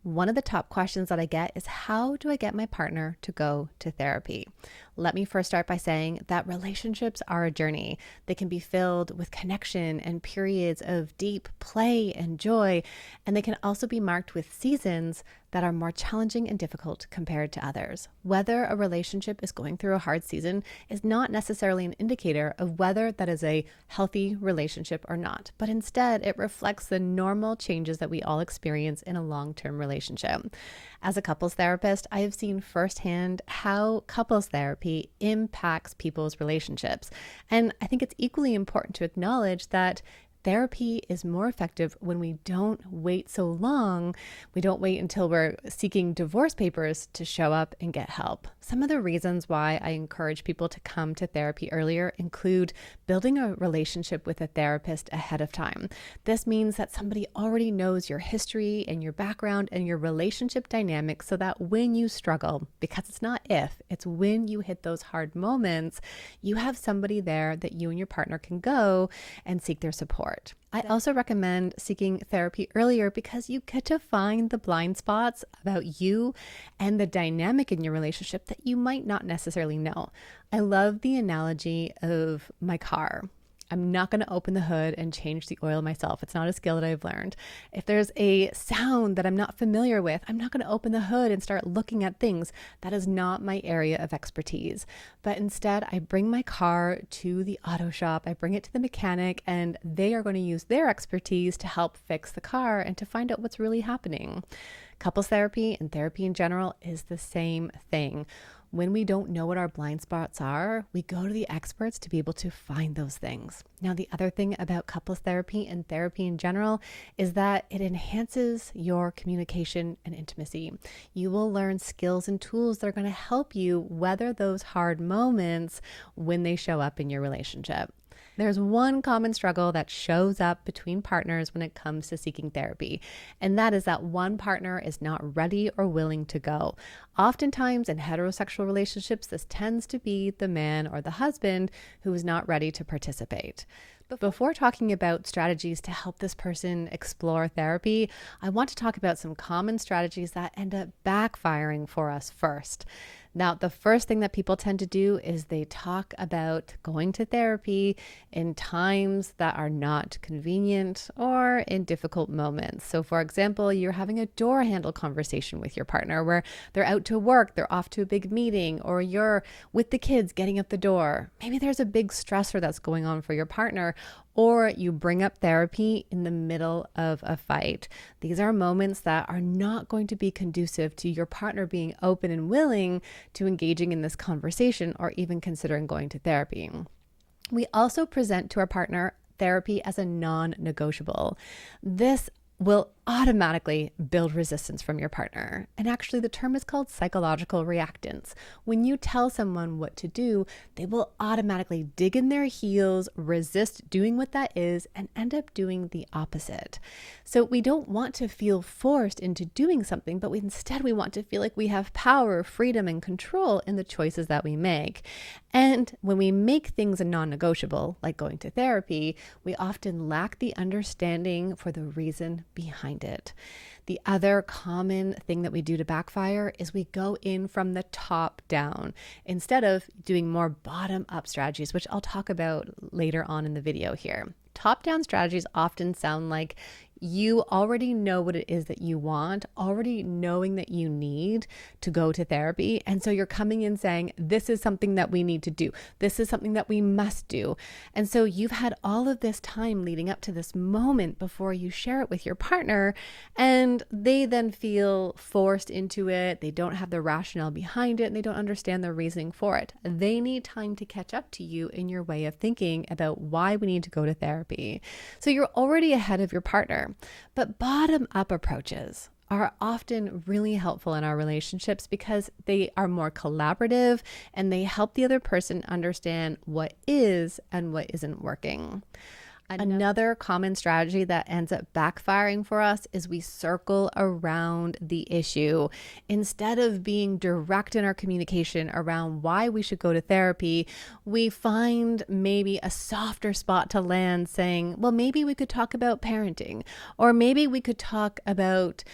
One of the top questions that I get is, how do I get my partner to go to therapy? Let me first start by saying that relationships are a journey. They can be filled with connection and periods of deep play and joy, and they can also be marked with seasons that are more challenging and difficult compared to others. Whether a relationship is going through a hard season is not necessarily an indicator of whether that is a healthy relationship or not, but instead it reflects the normal changes that we all experience in a long-term relationship. As a couples therapist, I have seen firsthand how couples therapy impacts people's relationships. And I think it's equally important to acknowledge that therapy is more effective when we don't wait so long. We don't wait until we're seeking divorce papers to show up and get help. Some of the reasons why I encourage people to come to therapy earlier include building a relationship with a therapist ahead of time. This means that somebody already knows your history and your background and your relationship dynamics, so that when you struggle, because it's not if, it's when you hit those hard moments, you have somebody there that you and your partner can go and seek their support. I also recommend seeking therapy earlier because you get to find the blind spots about you and the dynamic in your relationship that you might not necessarily know. I love the analogy of my car. I'm not going to open the hood and change the oil myself. It's not a skill that I've learned. If there's a sound that I'm not familiar with, I'm not going to open the hood and start looking at things. That is not my area of expertise. But instead, I bring my car to the auto shop. I bring it to the mechanic, and they are going to use their expertise to help fix the car and to find out what's really happening. Couples therapy and therapy in general is the same thing. When we don't know what our blind spots are, we go to the experts to be able to find those things. Now, the other thing about couples therapy and therapy in general is that it enhances your communication and intimacy. You will learn skills and tools that are going to help you weather those hard moments when they show up in your relationship. There's one common struggle that shows up between partners when it comes to seeking therapy, and that is that one partner is not ready or willing to go. Oftentimes in heterosexual relationships, this tends to be the man or the husband who is not ready to participate. But before talking about strategies to help this person explore therapy, I want to talk about some common strategies that end up backfiring for us first. Now, the first thing that people tend to do is they talk about going to therapy in times that are not convenient or in difficult moments. So for example, you're having a door handle conversation with your partner where they're out to work, they're off to a big meeting, or you're with the kids getting up the door. Maybe there's a big stressor that's going on for your partner, or you bring up therapy in the middle of a fight. These are moments that are not going to be conducive to your partner being open and willing to engaging in this conversation or even considering going to therapy. We also present to our partner therapy as a non-negotiable. This will automatically build resistance from your partner. And actually, the term is called psychological reactance. When you tell someone what to do, they will automatically dig in their heels, resist doing what that is, and end up doing the opposite. So we don't want to feel forced into doing something, but instead we want to feel like we have power, freedom, and control in the choices that we make. And when we make things a non-negotiable, like going to therapy, we often lack the understanding for the reason behind it. The other common thing that we do to backfire is we go in from the top down instead of doing more bottom up strategies, which I'll talk about later on in the video here. Top down strategies often sound like you already know what it is that you want, already knowing that you need to go to therapy. And so you're coming in saying, this is something that we need to do. This is something that we must do. And so you've had all of this time leading up to this moment before you share it with your partner, and they then feel forced into it. They don't have the rationale behind it, and they don't understand the reasoning for it. They need time to catch up to you in your way of thinking about why we need to go to therapy. So you're already ahead of your partner. But bottom-up approaches are often really helpful in our relationships because they are more collaborative and they help the other person understand what is and what isn't working. Another common strategy that ends up backfiring for us is we circle around the issue. Instead of being direct in our communication around why we should go to therapy, we find maybe a softer spot to land saying, well, maybe we could talk about parenting, or maybe we could talk about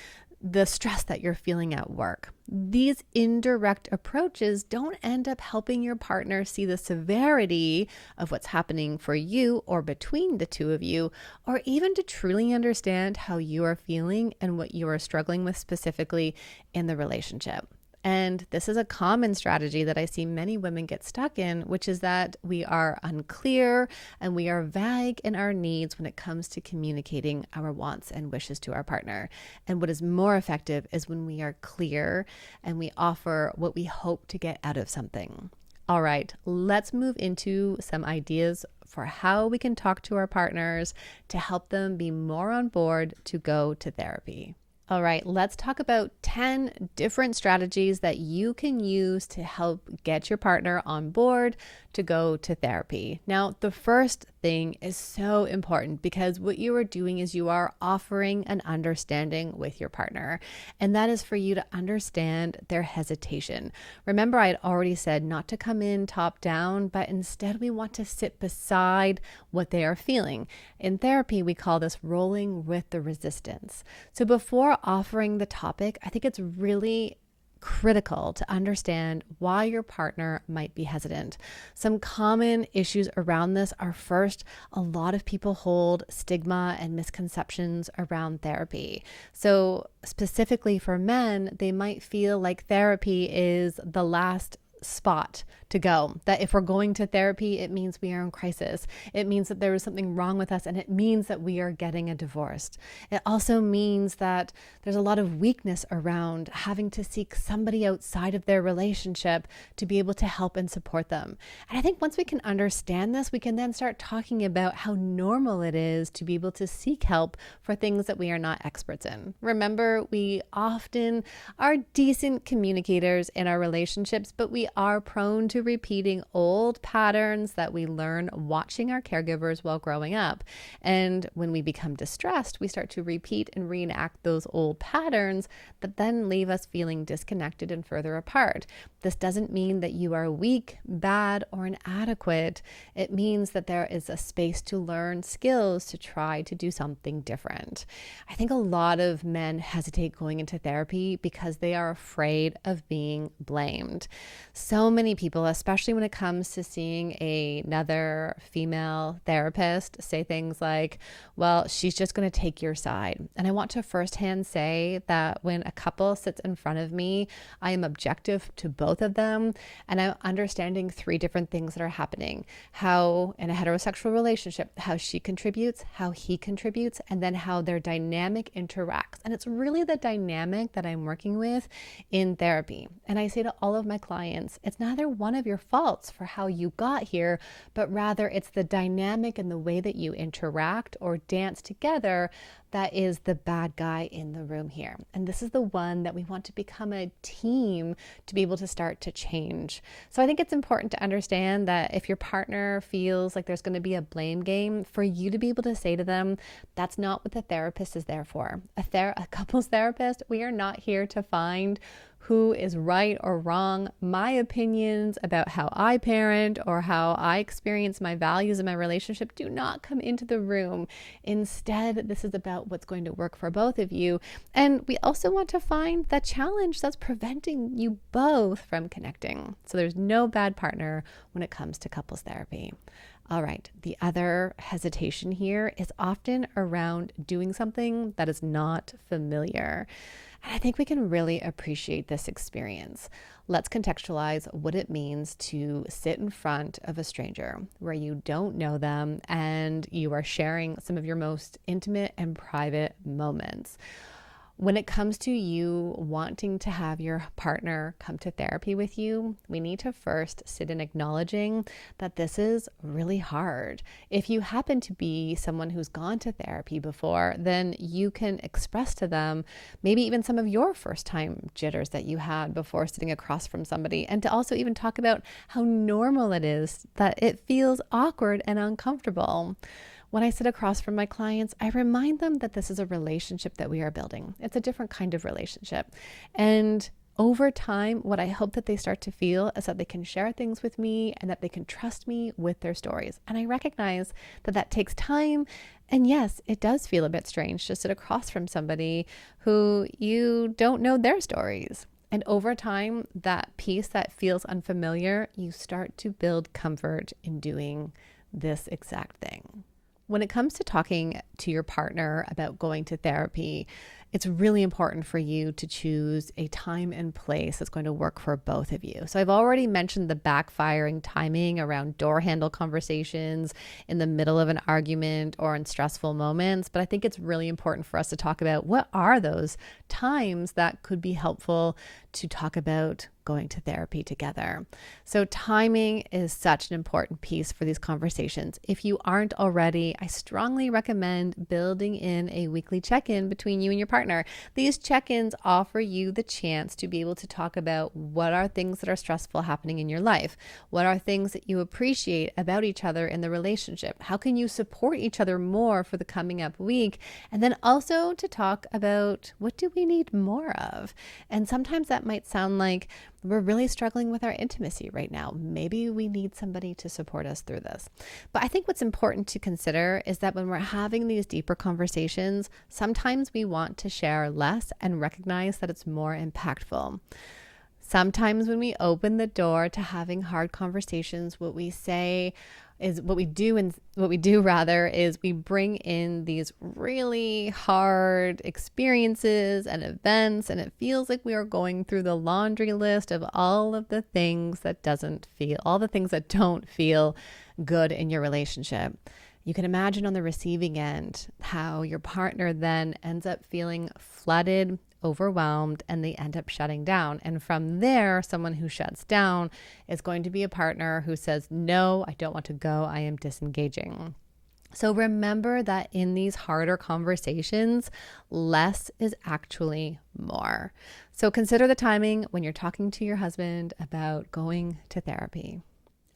the stress that you're feeling at work. These indirect approaches don't end up helping your partner see the severity of what's happening for you or between the two of you, or even to truly understand how you are feeling and what you are struggling with specifically in the relationship. And this is a common strategy that I see many women get stuck in, which is that we are unclear and we are vague in our needs when it comes to communicating our wants and wishes to our partner. And what is more effective is when we are clear and we offer what we hope to get out of something. All right, let's move into some ideas for how we can talk to our partners to help them be more on board to go to therapy. All right, let's talk about 10 different strategies that you can use to help get your partner on board to go to therapy. Now, the first thing is so important because what you are doing is you are offering an understanding with your partner, and that is for you to understand their hesitation. Remember, I had already said not to come in top down, but instead we want to sit beside what they are feeling. In therapy, we call this rolling with the resistance. So before offering the topic, I think it's really critical to understand why your partner might be hesitant. Some common issues around this are, first, a lot of people hold stigma and misconceptions around therapy. So specifically for men, they might feel like therapy is the last spot to go, that if we're going to therapy, it means we are in crisis. It means that there is something wrong with us, and it means that we are getting a divorce. It also means that there's a lot of weakness around having to seek somebody outside of their relationship to be able to help and support them. And I think once we can understand this, we can then start talking about how normal it is to be able to seek help for things that we are not experts in. Remember, we often are decent communicators in our relationships, but we are prone to repeating old patterns that we learn watching our caregivers while growing up. And when we become distressed, we start to repeat and reenact those old patterns that then leave us feeling disconnected and further apart. This doesn't mean that you are weak, bad, or inadequate. It means that there is a space to learn skills to try to do something different. I think a lot of men hesitate going into therapy because they are afraid of being blamed. So many people, especially when it comes to seeing another female therapist, say things like, well, she's just going to take your side. And I want to firsthand say that when a couple sits in front of me, I am objective to both of them, and I'm understanding three different things that are happening. How in a heterosexual relationship, how she contributes, how he contributes, and then how their dynamic interacts. And it's really the dynamic that I'm working with in therapy. And I say to all of my clients, it's neither one of your faults for how you got here, but rather it's the dynamic and the way that you interact or dance together that is the bad guy in the room here. And this is the one that we want to become a team to be able to start to change. So I think it's important to understand that if your partner feels like there's going to be a blame game, for you to be able to say to them, that's not what the therapist is there for. A couples therapist, we are not here to find who is right or wrong. My opinions about how I parent or how I experience my values in my relationship do not come into the room. Instead, this is about what's going to work for both of you. And we also want to find the challenge that's preventing you both from connecting. So there's no bad partner when it comes to couples therapy. All right, the other hesitation here is often around doing something that is not familiar. And I think we can really appreciate this experience. Let's contextualize what it means to sit in front of a stranger where you don't know them and you are sharing some of your most intimate and private moments. When it comes to you wanting to have your partner come to therapy with you, we need to first sit in acknowledging that this is really hard. If you happen to be someone who's gone to therapy before, then you can express to them maybe even some of your first time jitters that you had before sitting across from somebody, and to also even talk about how normal it is that it feels awkward and uncomfortable. When I sit across from my clients, I remind them that this is a relationship that we are building. It's a different kind of relationship. And over time, what I hope that they start to feel is that they can share things with me and that they can trust me with their stories. And I recognize that that takes time And yes, it does feel a bit strange to sit across from somebody who you don't know their stories. And over time, that piece that feels unfamiliar, you start to build comfort in doing this exact thing. When it comes to talking to your partner about going to therapy, it's really important for you to choose a time and place that's going to work for both of you. So I've already mentioned the backfiring timing around door handle conversations in the middle of an argument or in stressful moments, but I think it's really important for us to talk about what are those times that could be helpful to talk about going to therapy together. So timing is such an important piece for these conversations. If you aren't already, I strongly recommend building in a weekly check-in between you and your partner. These check-ins offer you the chance to be able to talk about what are things that are stressful happening in your life, what are things that you appreciate about each other in the relationship, how can you support each other more for the coming up week, and then also to talk about what do we need more of. And sometimes that might sound like we're really struggling with our intimacy right now. Maybe we need somebody to support us through this. But I think what's important to consider is that when we're having these deeper conversations, sometimes we want to share less and recognize that it's more impactful. Sometimes when we open the door to having hard conversations, what we do is we bring in these really hard experiences and events, and it feels like we are going through the laundry list of all the things that don't feel good in your relationship. You can imagine on the receiving end how your partner then ends up feeling flooded, overwhelmed, and they end up shutting down. And from there, someone who shuts down is going to be a partner who says, no, I don't want to go. I am disengaging. So remember that in these harder conversations, less is actually more. So consider the timing when you're talking to your husband about going to therapy.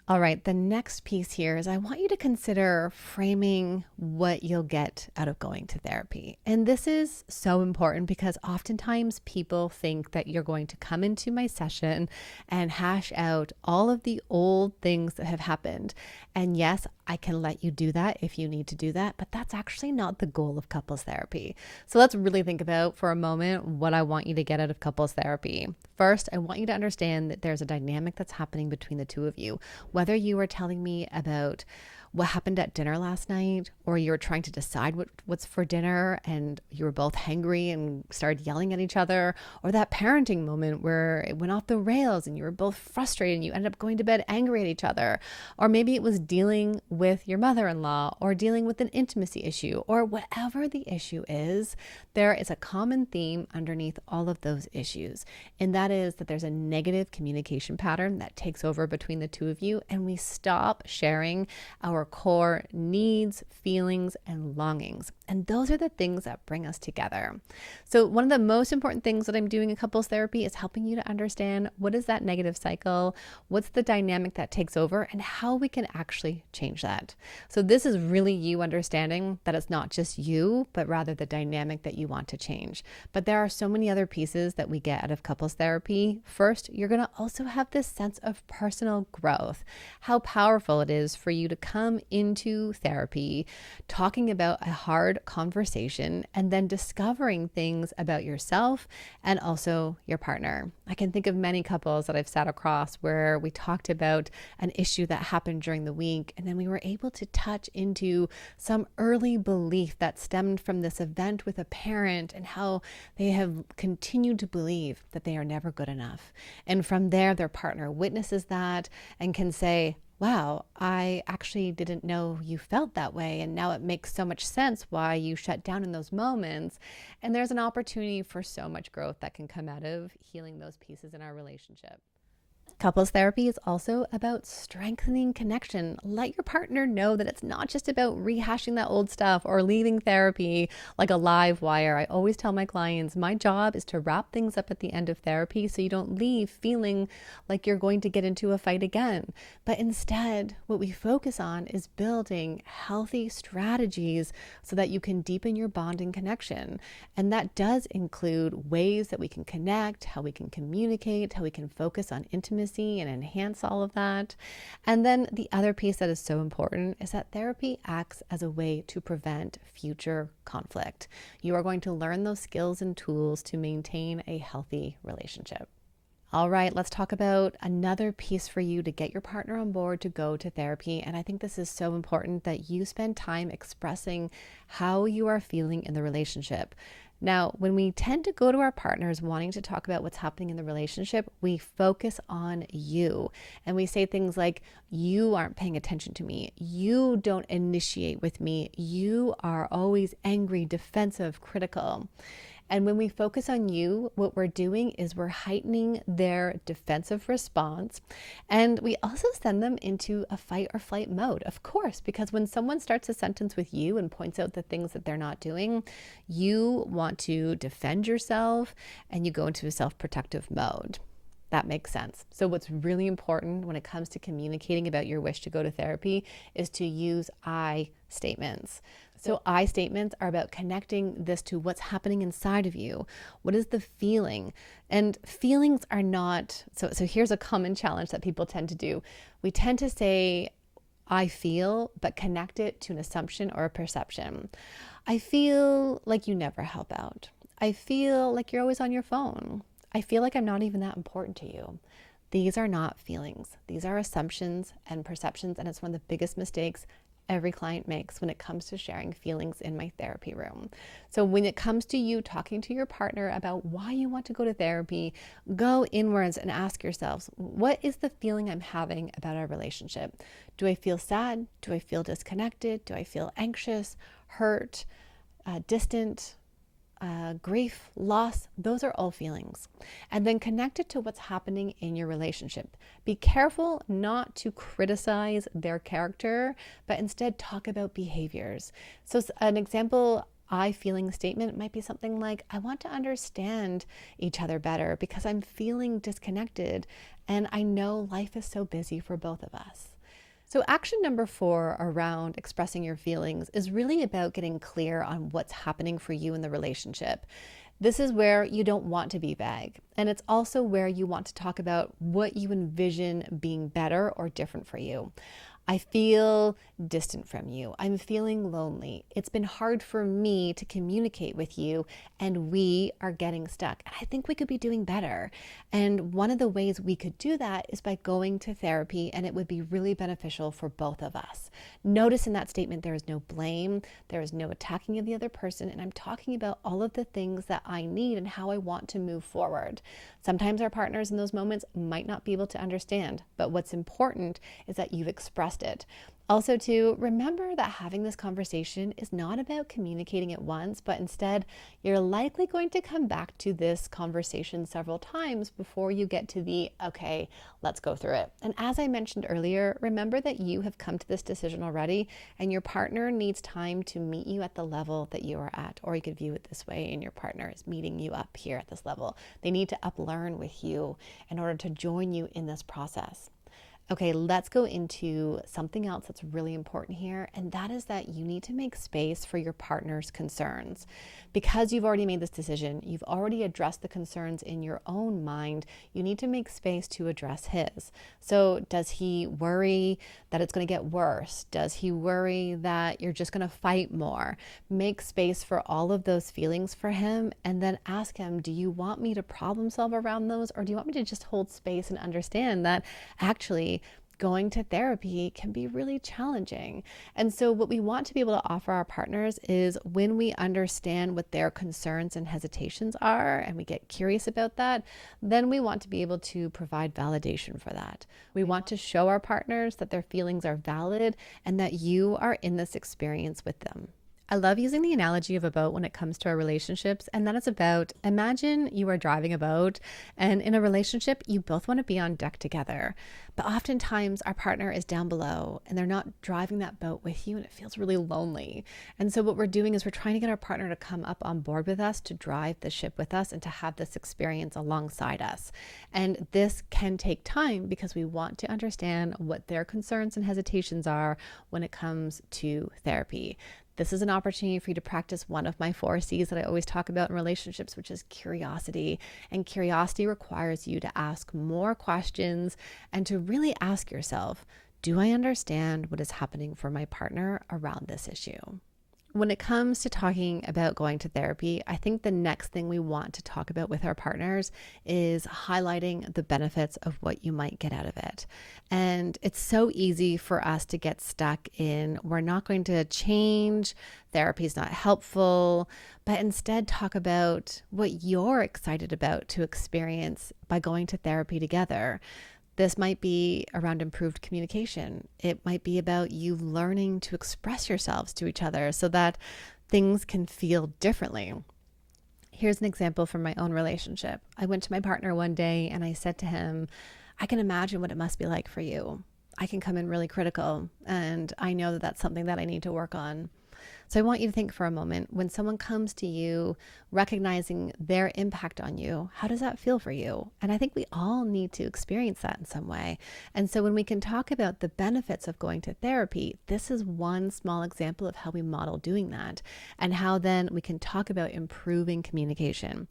All right, the next piece here is I want you to consider framing what you'll get out of going to therapy. And this is so important because oftentimes people think that you're going to come into my session and hash out all of the old things that have happened. And yes, I can let you do that if you need to do that, but that's actually not the goal of couples therapy. So let's really think about for a moment what I want you to get out of couples therapy. First, I want you to understand that there's a dynamic that's happening between the two of you. Whether you are telling me about what happened at dinner last night, or you're trying to decide what's for dinner and you were both hangry and started yelling at each other, or that parenting moment where it went off the rails and you were both frustrated and you ended up going to bed angry at each other, or maybe it was dealing with your mother-in-law or dealing with an intimacy issue, or whatever the issue is, there is a common theme underneath all of those issues. And that is that there's a negative communication pattern that takes over between the two of you, and we stop sharing our core needs, feelings, and longings. And those are the things that bring us together. So one of the most important things that I'm doing in couples therapy is helping you to understand what is that negative cycle, what's the dynamic that takes over, and how we can actually change that. So this is really you understanding that it's not just you, but rather the dynamic that you want to change. But there are so many other pieces that we get out of couples therapy. First, you're going to also have this sense of personal growth, how powerful it is for you to come into therapy, talking about a hard conversation, and then discovering things about yourself and also your partner. I can think of many couples that I've sat across where we talked about an issue that happened during the week, and then we were able to touch into some early belief that stemmed from this event with a parent and how they have continued to believe that they are never good enough. And from there, their partner witnesses that and can say, wow, I actually didn't know you felt that way. And now it makes so much sense why you shut down in those moments. And there's an opportunity for so much growth that can come out of healing those pieces in our relationship. Couples therapy is also about strengthening connection. Let your partner know that it's not just about rehashing that old stuff or leaving therapy like a live wire. I always tell my clients, my job is to wrap things up at the end of therapy so you don't leave feeling like you're going to get into a fight again. But instead, what we focus on is building healthy strategies so that you can deepen your bonding connection. And that does include ways that we can connect, how we can communicate, how we can focus on intimacy, intimacy and enhance all of that. And then the other piece that is so important is that therapy acts as a way to prevent future conflict. You are going to learn those skills and tools to maintain a healthy relationship. All right, let's talk about another piece for you to get your partner on board to go to therapy. And I think this is so important that you spend time expressing how you are feeling in the relationship. Now, when we tend to go to our partners wanting to talk about what's happening in the relationship, we focus on you. And we say things like, you aren't paying attention to me. You don't initiate with me. You are always angry, defensive, critical. And when we focus on you, what we're doing is we're heightening their defensive response. And we also send them into a fight or flight mode, of course, because when someone starts a sentence with you and points out the things that they're not doing, you want to defend yourself and you go into a self-protective mode. That makes sense. So what's really important when it comes to communicating about your wish to go to therapy is to use I statements. So I statements are about connecting this to what's happening inside of you. What is the feeling? And feelings are not, so here's a common challenge that people tend to do. We tend to say, I feel, but connect it to an assumption or a perception. I feel like you never help out. I feel like you're always on your phone. I feel like I'm not even that important to you. These are not feelings. These are assumptions and perceptions, and it's one of the biggest mistakes every client makes when it comes to sharing feelings in my therapy room. So when it comes to you talking to your partner about why you want to go to therapy, go inwards and ask yourselves, what is the feeling I'm having about our relationship? Do I feel sad? Do I feel disconnected? Do I feel anxious, hurt, distant? Grief, loss, those are all feelings. And then connect it to what's happening in your relationship. Be careful not to criticize their character, but instead talk about behaviors. So an example I feeling statement might be something like, I want to understand each other better because I'm feeling disconnected and I know life is so busy for both of us. So action number 4 around expressing your feelings is really about getting clear on what's happening for you in the relationship. This is where you don't want to be vague. And it's also where you want to talk about what you envision being better or different for you. I feel distant from you. I'm feeling lonely. It's been hard for me to communicate with you, and we are getting stuck. And I think we could be doing better. And one of the ways we could do that is by going to therapy, and it would be really beneficial for both of us. Notice in that statement, there is no blame, there is no attacking of the other person, and I'm talking about all of the things that I need and how I want to move forward. Sometimes our partners in those moments might not be able to understand, but what's important is that you've expressed it. Also, to remember that having this conversation is not about communicating at once, but instead you're likely going to come back to this conversation several times before you get to the, okay, let's go through it. And as I mentioned earlier, remember that you have come to this decision already and your partner needs time to meet you at the level that you are at. Or you could view it this way, and your partner is meeting you up here at this level. They need to uplearn with you in order to join you in this process. Okay, let's go into something else that's really important here, and that is that you need to make space for your partner's concerns. Because you've already made this decision, you've already addressed the concerns in your own mind, you need to make space to address his. So does he worry that it's going to get worse? Does he worry that you're just going to fight more? Make space for all of those feelings for him, and then ask him, do you want me to problem solve around those, or do you want me to just hold space and understand that actually going to therapy can be really challenging? And so what we want to be able to offer our partners is when we understand what their concerns and hesitations are and we get curious about that, then we want to be able to provide validation for that. We want to show our partners that their feelings are valid and that you are in this experience with them. I love using the analogy of a boat when it comes to our relationships, and that is about, imagine you are driving a boat, and in a relationship, you both want to be on deck together. But oftentimes our partner is down below and they're not driving that boat with you, and it feels really lonely. And so what we're doing is we're trying to get our partner to come up on board with us, to drive the ship with us, and to have this experience alongside us. And this can take time because we want to understand what their concerns and hesitations are when it comes to therapy. This is an opportunity for you to practice one of my 4 C's that I always talk about in relationships, which is curiosity. And curiosity requires you to ask more questions and to really ask yourself, do I understand what is happening for my partner around this issue? When it comes to talking about going to therapy, I think the next thing we want to talk about with our partners is highlighting the benefits of what you might get out of it. And it's so easy for us to get stuck in, we're not going to change, therapy is not helpful, but instead talk about what you're excited about to experience by going to therapy together. This might be around improved communication. It might be about you learning to express yourselves to each other so that things can feel differently. Here's an example from my own relationship. I went to my partner one day and I said to him, I can imagine what it must be like for you. I can come in really critical, and I know that that's something that I need to work on. So I want you to think for a moment, when someone comes to you, recognizing their impact on you, how does that feel for you? And I think we all need to experience that in some way. And so when we can talk about the benefits of going to therapy, this is one small example of how we model doing that, and how then we can talk about improving communication.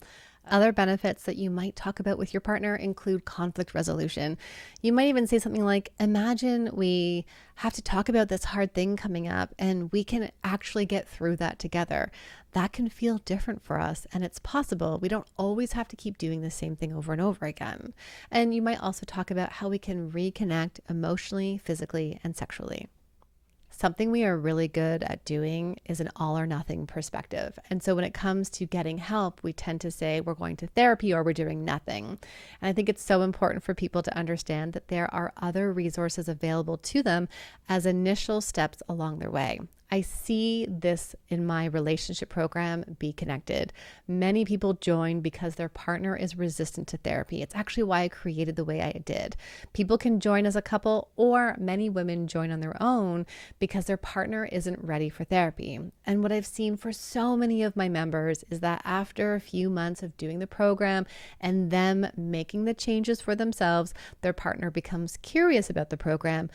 Other benefits that you might talk about with your partner include conflict resolution. You might even say something like, imagine we have to talk about this hard thing coming up and we can actually get through that together. That can feel different for us, and it's possible. We don't always have to keep doing the same thing over and over again. And you might also talk about how we can reconnect emotionally, physically, and sexually. Something we are really good at doing is an all or nothing perspective. And so when it comes to getting help, we tend to say we're going to therapy or we're doing nothing. And I think it's so important for people to understand that there are other resources available to them as initial steps along their way. I see this in my relationship program, Be Connected. Many people join because their partner is resistant to therapy. It's actually why I created the way I did. People can join as a couple, or many women join on their own because their partner isn't ready for therapy. And what I've seen for so many of my members is that after a few months of doing the program and them making the changes for themselves, their partner becomes curious about the program,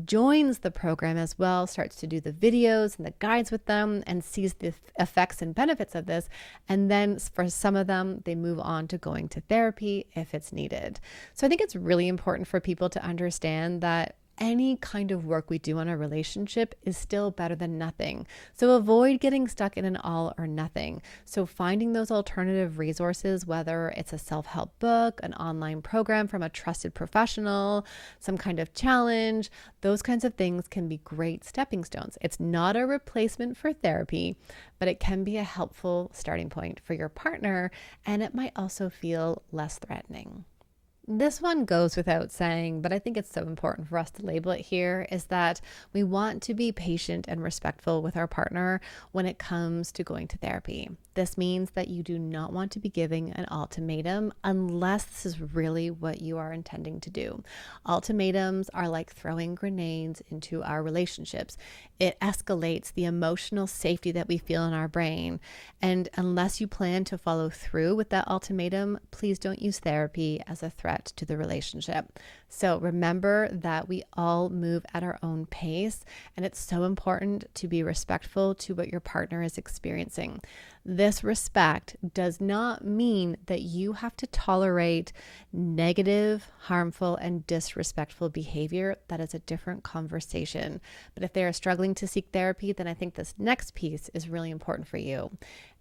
joins the program as well, starts to do the videos and the guides with them, and sees the effects and benefits of this. And then for some of them, they move on to going to therapy if it's needed. So I think it's really important for people to understand that any kind of work we do on a relationship is still better than nothing. So avoid getting stuck in an all or nothing. So finding those alternative resources, whether it's a self-help book, an online program from a trusted professional, some kind of challenge, those kinds of things can be great stepping stones. It's not a replacement for therapy, but it can be a helpful starting point for your partner, and it might also feel less threatening. This one goes without saying, but I think it's so important for us to label it here, is that we want to be patient and respectful with our partner when it comes to going to therapy. This means that you do not want to be giving an ultimatum unless this is really what you are intending to do. Ultimatums are like throwing grenades into our relationships. It escalates the emotional safety that we feel in our brain. And unless you plan to follow through with that ultimatum, please don't use therapy as a threat to the relationship. So remember that we all move at our own pace, and it's so important to be respectful to what your partner is experiencing. This respect does not mean that you have to tolerate negative, harmful, and disrespectful behavior. That is a different conversation. But if they are struggling to seek therapy, then I think this next piece is really important for you.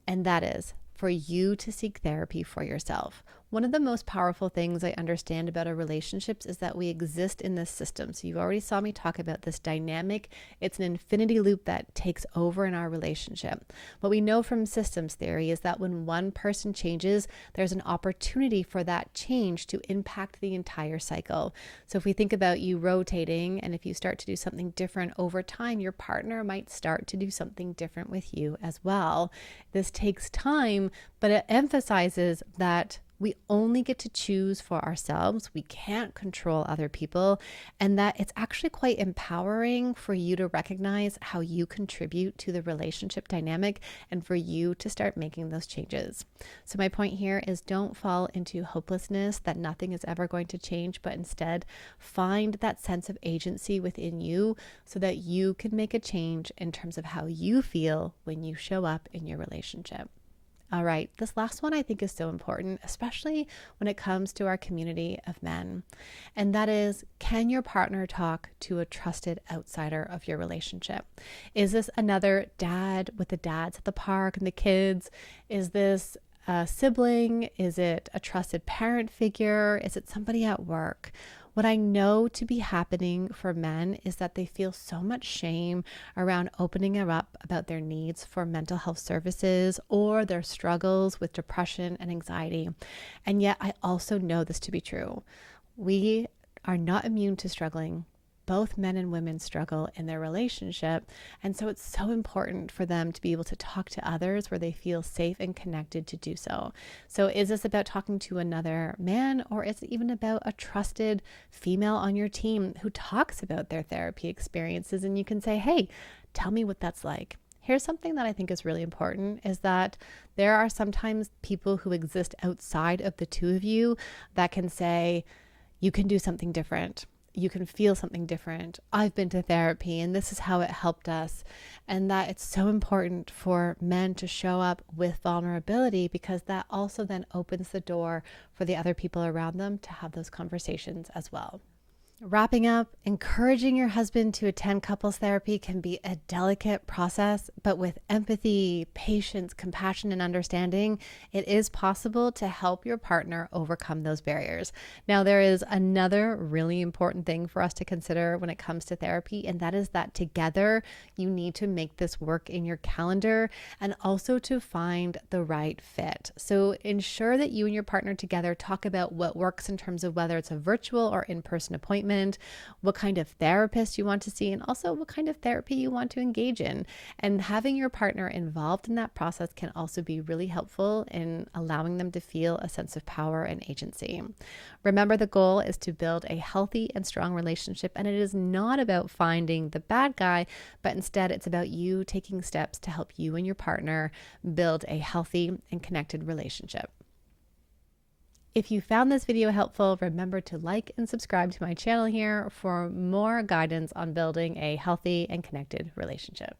And that is for you to seek therapy for yourself. One of the most powerful things I understand about our relationships is that we exist in this system. So you already saw me talk about this dynamic. It's an infinity loop that takes over in our relationship. What we know from systems theory is that when one person changes, there's an opportunity for that change to impact the entire cycle. So if we think about you rotating, and if you start to do something different over time, your partner might start to do something different with you as well. This takes time, but it emphasizes that We only get to choose for ourselves. We can't control other people. And that it's actually quite empowering for you to recognize how you contribute to the relationship dynamic and for you to start making those changes. So my point here is don't fall into hopelessness that nothing is ever going to change, but instead find that sense of agency within you so that you can make a change in terms of how you feel when you show up in your relationship. All right, this last one I think is so important, especially when it comes to our community of men. And that is, can your partner talk to a trusted outsider of your relationship? Is this another dad with the dads at the park and the kids? Is this a sibling? Is it a trusted parent figure? Is it somebody at work? What I know to be happening for men is that they feel so much shame around opening up about their needs for mental health services or their struggles with depression and anxiety. And yet I also know this to be true. We are not immune to struggling. Both men and women struggle in their relationship. And so it's so important for them to be able to talk to others where they feel safe and connected to do so. So is this about talking to another man, or is it even about a trusted female on your team who talks about their therapy experiences and you can say, hey, tell me what that's like. Here's something that I think is really important is that there are sometimes people who exist outside of the two of you that can say, you can do something different. You can feel something different. I've been to therapy and this is how it helped us. And that it's so important for men to show up with vulnerability because that also then opens the door for the other people around them to have those conversations as well. Wrapping up, encouraging your husband to attend couples therapy can be a delicate process, but with empathy, patience, compassion, and understanding, it is possible to help your partner overcome those barriers. Now, there is another really important thing for us to consider when it comes to therapy, and that is that together you need to make this work in your calendar and also to find the right fit. So ensure that you and your partner together talk about what works in terms of whether it's a virtual or in-person appointment, what kind of therapist you want to see, and also what kind of therapy you want to engage in. And having your partner involved in that process can also be really helpful in allowing them to feel a sense of power and agency. Remember, the goal is to build a healthy and strong relationship, and it is not about finding the bad guy, but instead it's about you taking steps to help you and your partner build a healthy and connected relationship. If you found this video helpful, remember to like and subscribe to my channel here for more guidance on building a healthy and connected relationship.